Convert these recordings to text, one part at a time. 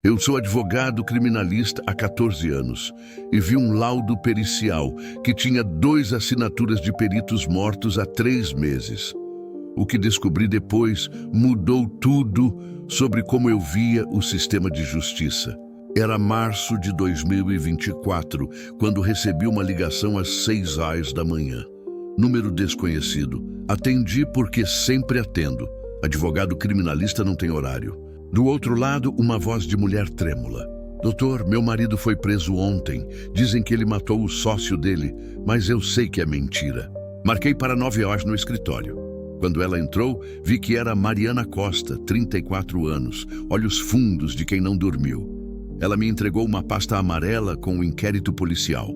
Eu sou advogado criminalista há 14 anos e vi um laudo pericial que tinha 2 assinaturas de peritos mortos há 3 meses. O que descobri depois mudou tudo sobre como eu via o sistema de justiça. Era março de 2024, quando recebi uma ligação às 6h da manhã. Número desconhecido. Atendi porque sempre atendo. Advogado criminalista não tem horário. Do outro lado, uma voz de mulher trêmula. Doutor, meu marido foi preso ontem. Dizem que ele matou o sócio dele, mas eu sei que é mentira. Marquei para 9h no escritório. Quando ela entrou, vi que era Mariana Costa, 34 anos, olhos fundos de quem não dormiu. Ela me entregou uma pasta amarela com o inquérito policial.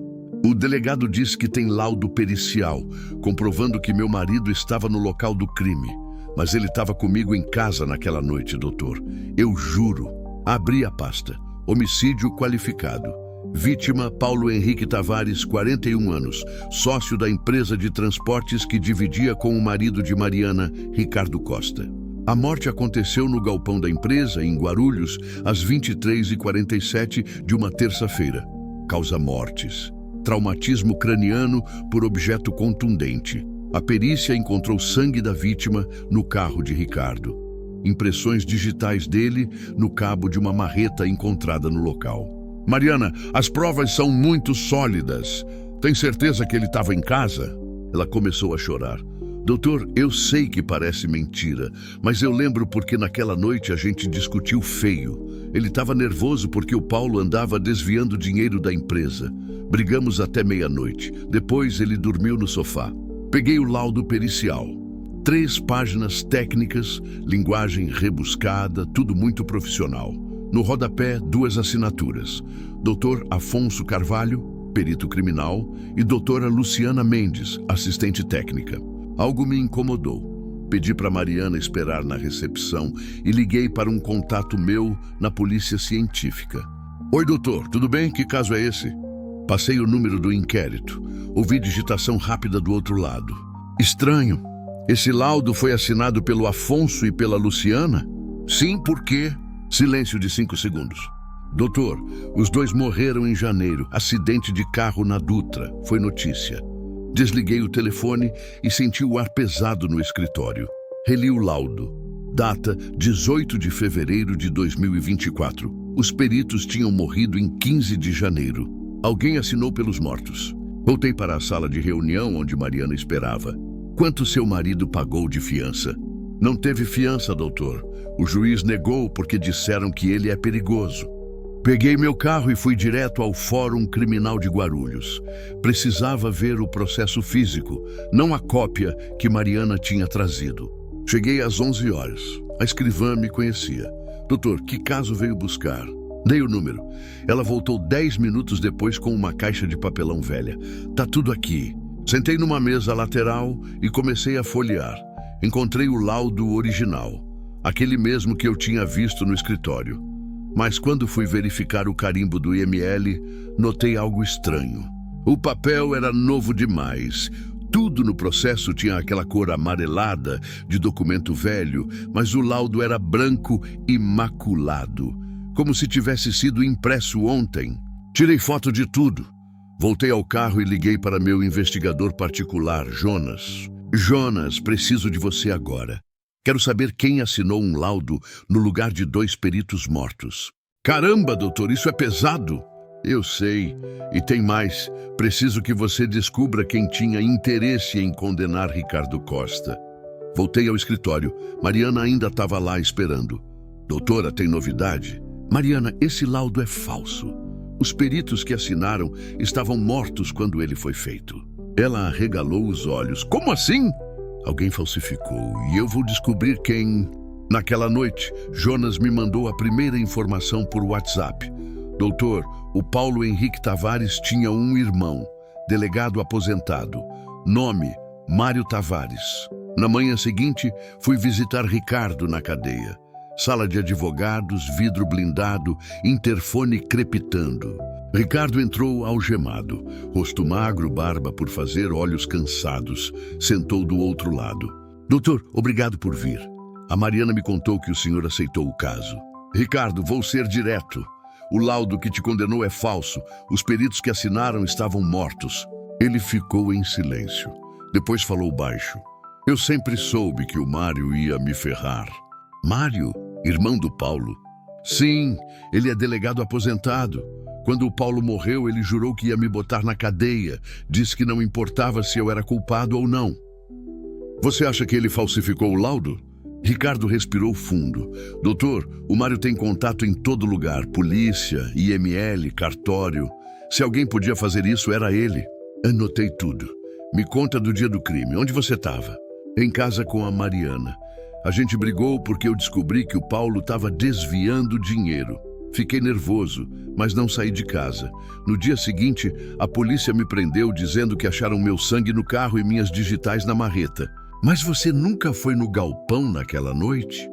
O delegado disse que tem laudo pericial, comprovando que meu marido estava no local do crime. Mas ele estava comigo em casa naquela noite, doutor. Eu juro. Abri a pasta. Homicídio qualificado. Vítima Paulo Henrique Tavares, 41 anos, sócio da empresa de transportes que dividia com o marido de Mariana, Ricardo Costa. A morte aconteceu no galpão da empresa, em Guarulhos, às 23h47 de uma terça-feira. Causa mortes. Traumatismo craniano por objeto contundente. A perícia encontrou sangue da vítima no carro de Ricardo. Impressões digitais dele no cabo de uma marreta encontrada no local. Mariana, as provas são muito sólidas. Tem certeza que ele estava em casa? Ela começou a chorar. Doutor, eu sei que parece mentira, mas eu lembro porque naquela noite a gente discutiu feio. Ele estava nervoso porque o Paulo andava desviando dinheiro da empresa. Brigamos até meia-noite. Depois ele dormiu no sofá. Peguei o laudo pericial. 3 páginas técnicas, linguagem rebuscada, tudo muito profissional. No rodapé, 2 assinaturas. Dr. Afonso Carvalho, perito criminal, e doutora Luciana Mendes, assistente técnica. Algo me incomodou. Pedi para Mariana esperar na recepção e liguei para um contato meu na polícia científica. Oi, doutor, tudo bem? Que caso é esse? Passei o número do inquérito. Ouvi digitação rápida do outro lado. Estranho. Esse laudo foi assinado pelo Afonso e pela Luciana? Sim, por quê? Silêncio de 5 segundos. Doutor, os 2 morreram em janeiro. Acidente de carro na Dutra. Foi notícia. Desliguei o telefone e senti o ar pesado no escritório. Reli o laudo. Data 18 de fevereiro de 2024. Os peritos tinham morrido em 15 de janeiro. Alguém assinou pelos mortos. Voltei para a sala de reunião onde Mariana esperava. Quanto seu marido pagou de fiança? Não teve fiança, doutor. O juiz negou porque disseram que ele é perigoso. Peguei meu carro e fui direto ao Fórum Criminal de Guarulhos. Precisava ver o processo físico, não a cópia que Mariana tinha trazido. Cheguei às 11h. A escrivã me conhecia. Doutor, que caso veio buscar? Dei o número. Ela voltou 10 minutos depois com uma caixa de papelão velha. Tá tudo aqui. Sentei numa mesa lateral e comecei a folhear. Encontrei o laudo original, aquele mesmo que eu tinha visto no escritório. Mas quando fui verificar o carimbo do IML, notei algo estranho. O papel era novo demais. Tudo no processo tinha aquela cor amarelada de documento velho, mas o laudo era branco imaculado, como se tivesse sido impresso ontem. Tirei foto de tudo. Voltei ao carro e liguei para meu investigador particular, Jonas. Jonas, preciso de você agora. Quero saber quem assinou um laudo no lugar de 2 peritos mortos. Caramba, doutor, isso é pesado. Eu sei. E tem mais. Preciso que você descubra quem tinha interesse em condenar Ricardo Costa. Voltei ao escritório. Mariana ainda estava lá esperando. Doutora, tem novidade? Mariana, esse laudo é falso. Os peritos que assinaram estavam mortos quando ele foi feito. Ela arregalou os olhos. Como assim? Alguém falsificou e eu vou descobrir quem. Naquela noite, Jonas me mandou a primeira informação por WhatsApp. Doutor, o Paulo Henrique Tavares tinha um irmão, delegado aposentado. Nome, Mário Tavares. Na manhã seguinte, fui visitar Ricardo na cadeia. Sala de advogados, vidro blindado, interfone crepitando. Ricardo entrou algemado, rosto magro, barba por fazer, olhos cansados. Sentou do outro lado. Doutor, obrigado por vir. A Mariana me contou que o senhor aceitou o caso. Ricardo, vou ser direto. O laudo que te condenou é falso. Os peritos que assinaram estavam mortos. Ele ficou em silêncio. Depois falou baixo. Eu sempre soube que o Mário ia me ferrar. Mário? Irmão do Paulo? Sim, ele é delegado aposentado. Quando o Paulo morreu, ele jurou que ia me botar na cadeia. Disse que não importava se eu era culpado ou não. Você acha que ele falsificou o laudo? Ricardo respirou fundo. Doutor, o Mário tem contato em todo lugar. Polícia, IML, cartório. Se alguém podia fazer isso, era ele. Anotei tudo. Me conta do dia do crime. Onde você estava? Em casa com a Mariana. A gente brigou porque eu descobri que o Paulo estava desviando dinheiro. Fiquei nervoso, mas não saí de casa. No dia seguinte, a polícia me prendeu dizendo que acharam meu sangue no carro e minhas digitais na marreta. Mas você nunca foi no galpão naquela noite?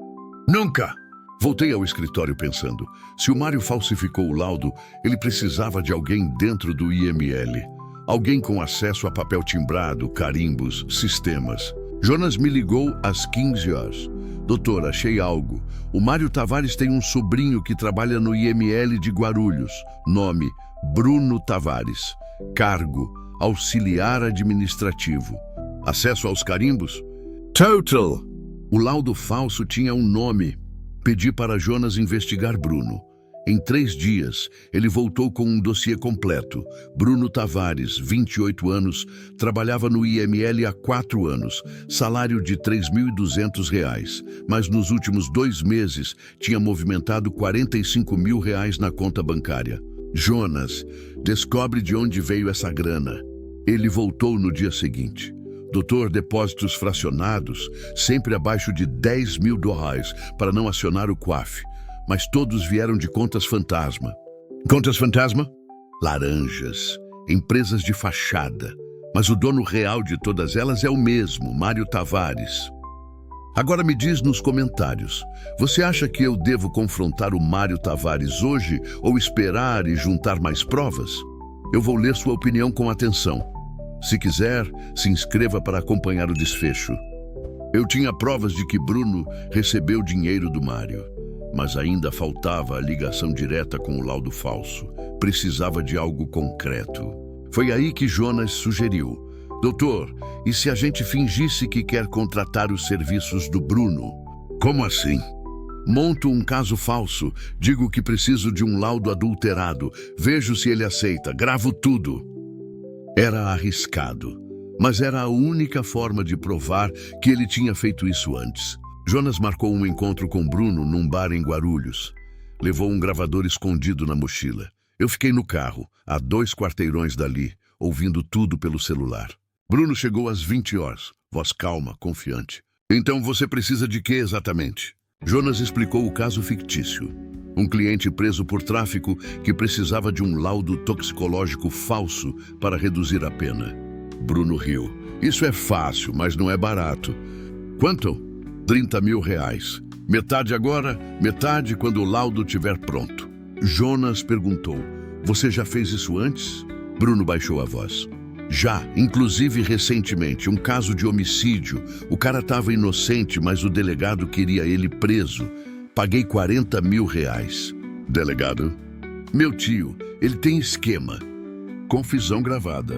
Nunca! Voltei ao escritório pensando, se o Mário falsificou o laudo, ele precisava de alguém dentro do IML. Alguém com acesso a papel timbrado, carimbos, sistemas. Jonas me ligou às 15 horas. Doutor, achei algo. O Mário Tavares tem um sobrinho que trabalha no IML de Guarulhos. Nome, Bruno Tavares. Cargo, auxiliar administrativo. Acesso aos carimbos? Total! O laudo falso tinha um nome. Pedi para Jonas investigar Bruno. Em 3 dias, ele voltou com um dossiê completo. Bruno Tavares, 28 anos, trabalhava no IML há 4 anos, salário de R$ 3.200, mas nos últimos 2 meses tinha movimentado R$ 45 mil na conta bancária. Jonas, descobre de onde veio essa grana. Ele voltou no dia seguinte. Doutor, depósitos fracionados, sempre abaixo de $10 mil para não acionar o CUAF. Mas todos vieram de contas fantasma. Contas fantasma? Laranjas, empresas de fachada. Mas o dono real de todas elas é o mesmo, Mário Tavares. Agora me diz nos comentários, você acha que eu devo confrontar o Mário Tavares hoje ou esperar e juntar mais provas? Eu vou ler sua opinião com atenção. Se quiser, se inscreva para acompanhar o desfecho. Eu tinha provas de que Bruno recebeu dinheiro do Mário. Mas ainda faltava a ligação direta com o laudo falso. Precisava de algo concreto. Foi aí que Jonas sugeriu. Doutor, e se a gente fingisse que quer contratar os serviços do Bruno? Como assim? Monto um caso falso, digo que preciso de um laudo adulterado, vejo se ele aceita, gravo tudo. Era arriscado, mas era a única forma de provar que ele tinha feito isso antes. Jonas marcou um encontro com Bruno num bar em Guarulhos. Levou um gravador escondido na mochila. Eu fiquei no carro, a 2 quarteirões dali, ouvindo tudo pelo celular. Bruno chegou às 20 horas, voz calma, confiante. Então você precisa de quê exatamente? Jonas explicou o caso fictício. Um cliente preso por tráfico que precisava de um laudo toxicológico falso para reduzir a pena. Bruno riu. Isso é fácil, mas não é barato. Quanto? R$ 30 mil. Metade agora, metade quando o laudo estiver pronto. Jonas perguntou, você já fez isso antes? Bruno baixou a voz. Já, inclusive recentemente, um caso de homicídio. O cara estava inocente, mas o delegado queria ele preso. Paguei R$ 40 mil. Delegado? Meu tio, ele tem esquema. Confissão gravada.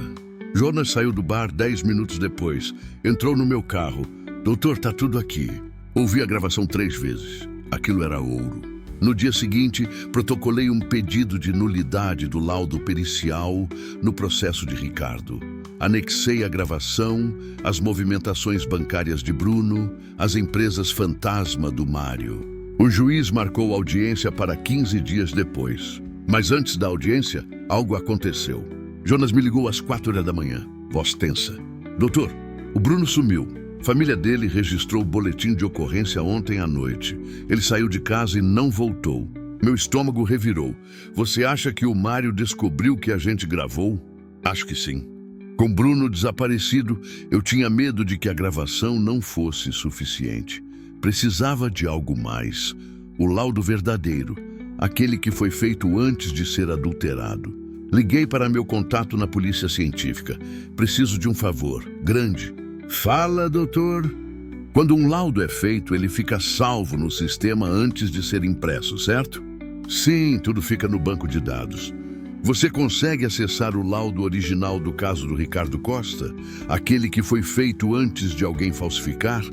Jonas saiu do bar 10 minutos depois. Entrou no meu carro. Doutor, tá tudo aqui. Ouvi a gravação 3 vezes. Aquilo era ouro. No dia seguinte, protocolei um pedido de nulidade do laudo pericial no processo de Ricardo. Anexei a gravação, as movimentações bancárias de Bruno, as empresas fantasma do Mário. O juiz marcou audiência para 15 dias depois. Mas antes da audiência, algo aconteceu. Jonas me ligou às 4 da manhã, voz tensa. Doutor, o Bruno sumiu. Família dele registrou o boletim de ocorrência ontem à noite. Ele saiu de casa e não voltou. Meu estômago revirou. Você acha que o Mário descobriu que a gente gravou? Acho que sim. Com Bruno desaparecido, eu tinha medo de que a gravação não fosse suficiente. Precisava de algo mais. O laudo verdadeiro, aquele que foi feito antes de ser adulterado. Liguei para meu contato na polícia científica. Preciso de um favor, grande. Fala, doutor. Quando um laudo é feito, ele fica salvo no sistema antes de ser impresso, certo? Sim, tudo fica no banco de dados. Você consegue acessar o laudo original do caso do Ricardo Costa? Aquele que foi feito antes de alguém falsificar?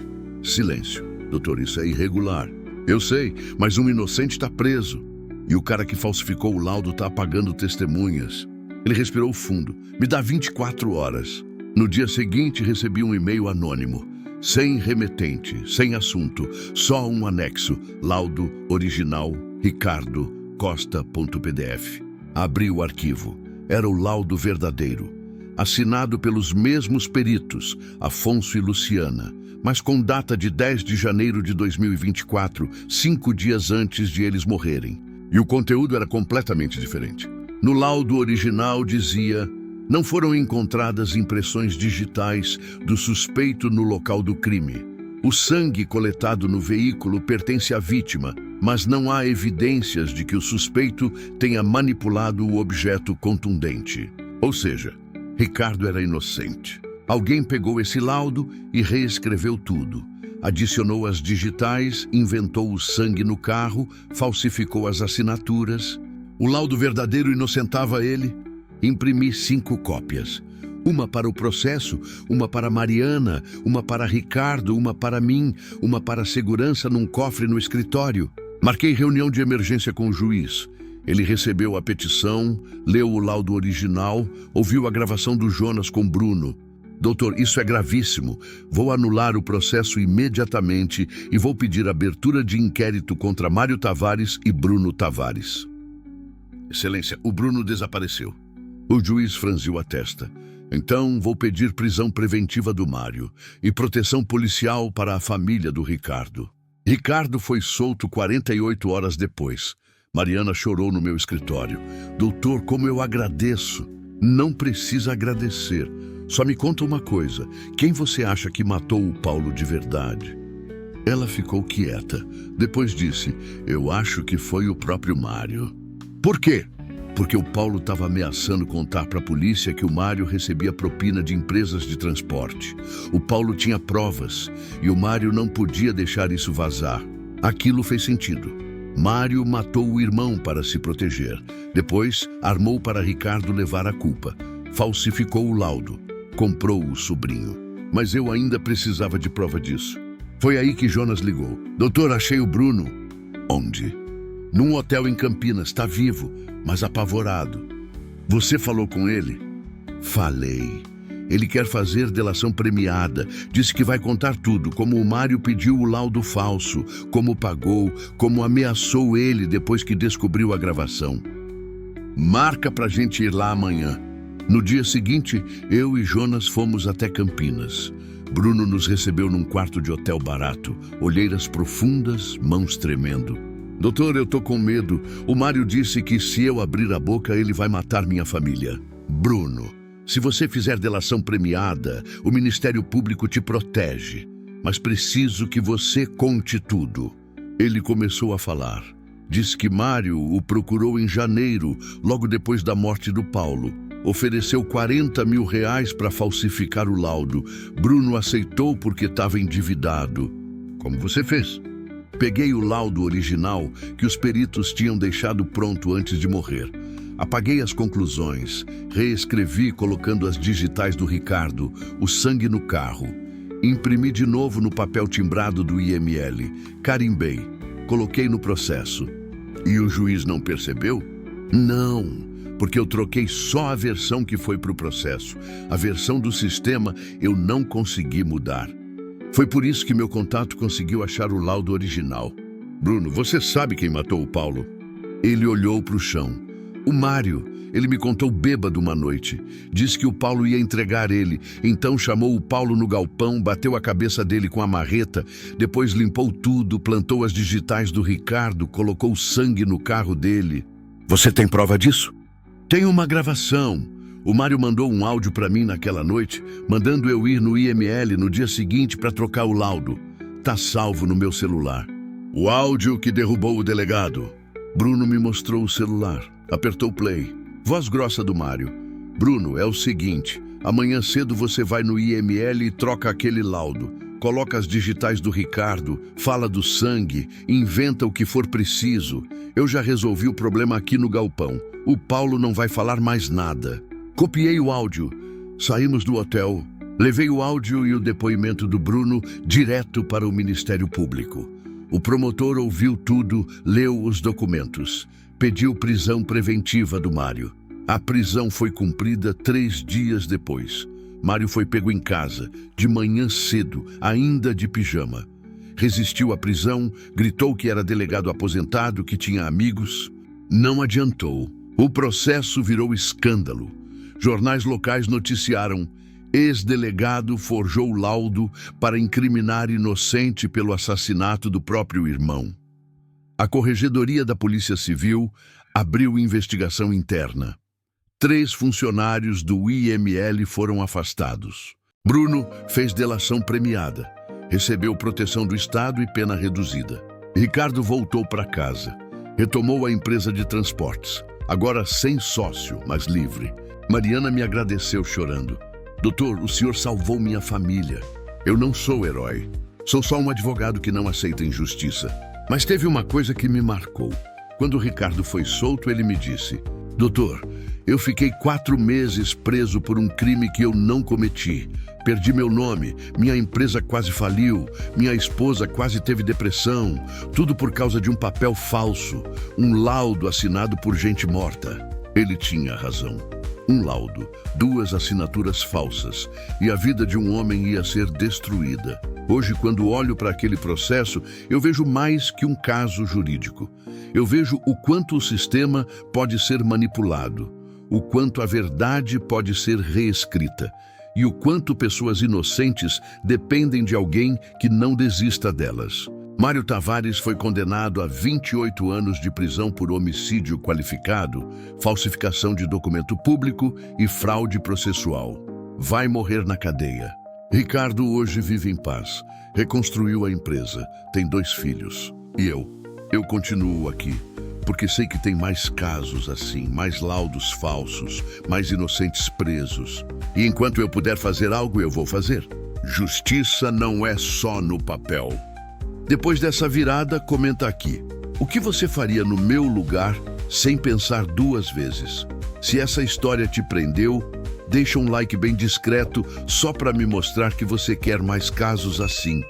Silêncio. Doutor, isso é irregular. Eu sei, mas um inocente está preso. E o cara que falsificou o laudo está apagando testemunhas. Ele respirou fundo. Me dá 24 horas. No dia seguinte, recebi um e-mail anônimo. Sem remetente, sem assunto, só um anexo. Laudo original, Ricardo Costa.pdf. Abri o arquivo. Era o laudo verdadeiro. Assinado pelos mesmos peritos, Afonso e Luciana, mas com data de 10 de janeiro de 2024, 5 dias antes de eles morrerem. E o conteúdo era completamente diferente. No laudo original dizia: não foram encontradas impressões digitais do suspeito no local do crime. O sangue coletado no veículo pertence à vítima, mas não há evidências de que o suspeito tenha manipulado o objeto contundente. Ou seja, Ricardo era inocente. Alguém pegou esse laudo e reescreveu tudo. Adicionou as digitais, inventou o sangue no carro, falsificou as assinaturas. O laudo verdadeiro inocentava ele. Imprimi 5 cópias. Uma para o processo, uma para Mariana, uma para Ricardo, uma para mim, uma para a segurança num cofre no escritório. Marquei reunião de emergência com o juiz. Ele recebeu a petição, leu o laudo original, ouviu a gravação do Jonas com Bruno. Doutor, isso é gravíssimo. Vou anular o processo imediatamente e vou pedir abertura de inquérito contra Mário Tavares e Bruno Tavares. Excelência, o Bruno desapareceu. O juiz franziu a testa. Então, vou pedir prisão preventiva do Mário e proteção policial para a família do Ricardo. Ricardo foi solto 48 horas depois. Mariana chorou no meu escritório. Doutor, como eu agradeço. Não precisa agradecer. Só me conta uma coisa. Quem você acha que matou o Paulo de verdade? Ela ficou quieta. Depois disse: eu acho que foi o próprio Mário. Por quê? Porque o Paulo estava ameaçando contar para a polícia que o Mário recebia propina de empresas de transporte. O Paulo tinha provas e o Mário não podia deixar isso vazar. Aquilo fez sentido. Mário matou o irmão para se proteger. Depois, armou para Ricardo levar a culpa. Falsificou o laudo. Comprou o sobrinho. Mas eu ainda precisava de prova disso. Foi aí que Jonas ligou. Doutor, achei o Bruno. Onde? Num hotel em Campinas. Está vivo, mas apavorado. Você falou com ele? Falei. Ele quer fazer delação premiada. Disse que vai contar tudo, como o Mário pediu o laudo falso, como pagou, como ameaçou ele depois que descobriu a gravação. Marca pra gente ir lá amanhã. No dia seguinte, eu e Jonas fomos até Campinas. Bruno nos recebeu num quarto de hotel barato, olheiras profundas, mãos tremendo. Doutor, eu tô com medo. O Mário disse que se eu abrir a boca, ele vai matar minha família. Bruno, se você fizer delação premiada, o Ministério Público te protege. Mas preciso que você conte tudo. Ele começou a falar. Diz que Mário o procurou em janeiro, logo depois da morte do Paulo. Ofereceu 40 mil reais para falsificar o laudo. Bruno aceitou porque estava endividado. Como você fez? Peguei o laudo original que os peritos tinham deixado pronto antes de morrer. Apaguei as conclusões, reescrevi colocando as digitais do Ricardo, o sangue no carro. Imprimi de novo no papel timbrado do IML. Carimbei. Coloquei no processo. E o juiz não percebeu? Não, porque eu troquei só a versão que foi para o processo. A versão do sistema eu não consegui mudar. Foi por isso que meu contato conseguiu achar o laudo original. Bruno, você sabe quem matou o Paulo? Ele olhou para o chão. O Mário. Ele me contou bêbado uma noite. Disse que o Paulo ia entregar ele. Então chamou o Paulo no galpão, bateu a cabeça dele com a marreta, depois limpou tudo, plantou as digitais do Ricardo, colocou sangue no carro dele. Você tem prova disso? Tem uma gravação. O Mário mandou um áudio para mim naquela noite, mandando eu ir no IML no dia seguinte para trocar o laudo. Tá salvo no meu celular. O áudio que derrubou o delegado. Bruno me mostrou o celular. Apertou play. Voz grossa do Mário. Bruno, é o seguinte. Amanhã cedo você vai no IML e troca aquele laudo. coloca as digitais do Ricardo, fala do sangue, inventa o que for preciso. Eu já resolvi o problema aqui no galpão. O Paulo não vai falar mais nada. Copiei o áudio. Saímos do hotel. Levei o áudio e o depoimento do Bruno direto para o Ministério Público. O promotor ouviu tudo, leu os documentos. Pediu prisão preventiva do Mário. A prisão foi cumprida 3 dias depois. Mário foi pego em casa, de manhã cedo, ainda de pijama. Resistiu à prisão, gritou que era delegado aposentado, que tinha amigos. Não adiantou. O processo virou escândalo. Jornais locais noticiaram: ex-delegado forjou laudo para incriminar inocente pelo assassinato do próprio irmão. A Corregedoria da Polícia Civil abriu investigação interna. 3 funcionários do IML foram afastados. Bruno fez delação premiada, recebeu proteção do Estado e pena reduzida. Ricardo voltou para casa, retomou a empresa de transportes, agora sem sócio, mas livre. Mariana me agradeceu chorando. Doutor, o senhor salvou minha família. Eu não sou herói. Sou só um advogado que não aceita injustiça. Mas teve uma coisa que me marcou. Quando o Ricardo foi solto, ele me disse: doutor, eu fiquei 4 meses preso por um crime que eu não cometi. Perdi meu nome, minha empresa quase faliu, minha esposa quase teve depressão. Tudo por causa de um papel falso, um laudo assinado por gente morta. Ele tinha razão. Um laudo, 2 assinaturas falsas, e a vida de um homem ia ser destruída. Hoje, quando olho para aquele processo, eu vejo mais que um caso jurídico. Eu vejo o quanto o sistema pode ser manipulado, o quanto a verdade pode ser reescrita, e o quanto pessoas inocentes dependem de alguém que não desista delas. Mário Tavares foi condenado a 28 anos de prisão por homicídio qualificado, falsificação de documento público e fraude processual. Vai morrer na cadeia. Ricardo hoje vive em paz, reconstruiu a empresa, tem 2 filhos. E eu continuo aqui, porque sei que tem mais casos assim, mais laudos falsos, mais inocentes presos. E enquanto eu puder fazer algo, eu vou fazer. Justiça não é só no papel. Depois dessa virada, comenta aqui: o que você faria no meu lugar sem pensar 2 vezes? Se essa história te prendeu, deixa um like bem discreto só para me mostrar que você quer mais casos assim.